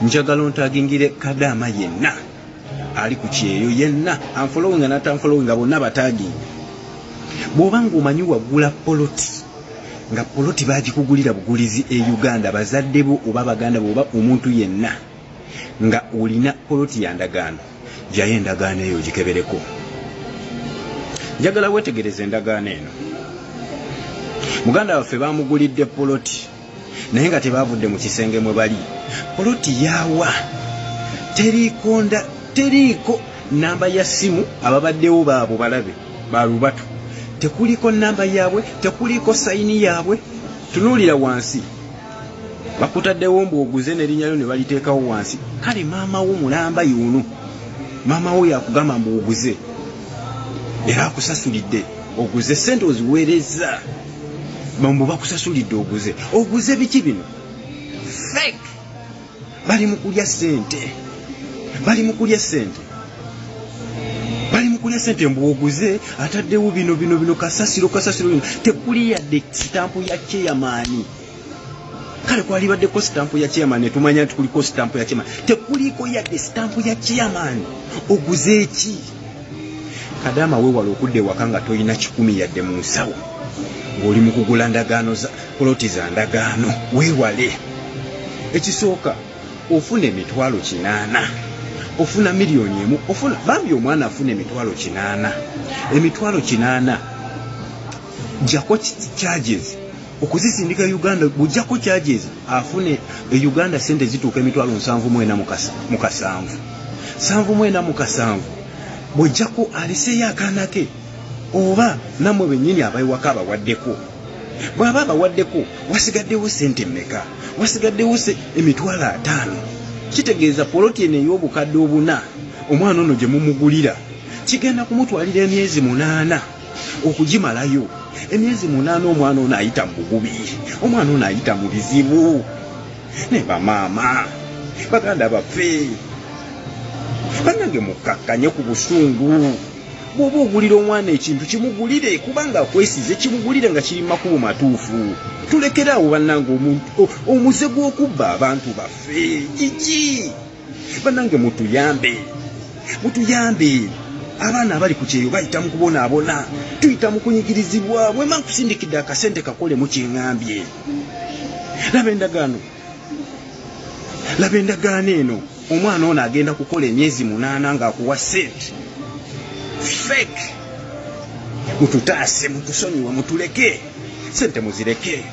njagala ontagingire Kadama yenna ali ku Kyeyo yenna anfollowinga n'atanfollowinga bonna bataginga. Bw'obanga omanyi wagula poloti nga poloti bagikugulira bugulizi e Uganda bazadde bo oba baganda bo oba omuntu yenna nga olina poloti ya Ndagaano, jayo Endagaano eyo gikebereko. Njagala wetegereze Endagaano eno. Muganda waffe bamugulidde poloti naye nga tebavudde mu kisenge mwe bali. Poloti yawa teriiko namba ya simu ababaddewo baabo balabe balubatu, tekuliko namba yaabwe, tekuliko sayini yaabwe. Tunuulira wansi bakutaddewo mbu oguze n'erinnyayo ne baliteekawo wansi. Kale maama wo mulamba yuno, maama wo yakugamba mbu oguze era akusasulidde, oguze sente oziweereza bambu bakusasulidde oguze biki bino? Fake. Bali mu kulya sente, bali mu kulya sente mbu oguze ataddewo bino kasasiro bino. Tekuli yadde sitampu ya chairman. Kale kwalibaddeko sitampu ya chairman, tumanya nti kuliko sitampu ya chairman. Tekuliko yadde sitampu ya chairman. Oguze eki? Kadama weewala okudde waka nga toyina 10 yadde mu nsawo ng'oli mu kugula ndagaano za poloti za Ndagaano. Weewale. Ekisooka ofuna emitwalo 8, ofuna miliyoni 1, ofuna bambi omwana afuna emitwalo 8. Emitwalo 8 jako charges okuzisindika Uganda, bujjako charges afune Uganda sente zituuka emitwalo 7,7 bujjako aliseyo akaana ke oba namwe bennyini abayiwaka abawaddeko. Bw'aba abawaddeko wasigaddewo sente mmeka? Wasigaddewo emitwalo 5. Kitegeeza poloti eno ey'obukadde 4 omwana ono gye mumugulira kigenda kumutwalira emyezi 8 okugimalayo. Emyezi 8 omwana ono ayita mu bugubi, omwana ono ayita mu bizibu. Ne bamaama baganda baffe bannange mukakkanye ku busungu. Bw'oba ogulira omwana ekintu kimugulire, kubanga akwesize kimugulire nga kiri makubo matuufu. Tulekerawo bannange omuze gw'okubba abantu baffe kiki? Bannange mutuyambe. Abaana abali ku Kyeyo bayita mu kubonaabona, tuyita mu kunyigirizibwa. Bwe mankusindikidde akasente kakole mu kyeŋŋambye. Laba endagaano eno, omwana ono agenda kukola emyezi 8 ng'akuwa sente. Fake. Mututaase, mutusonyiwe, mutuleke. Sente muzireke.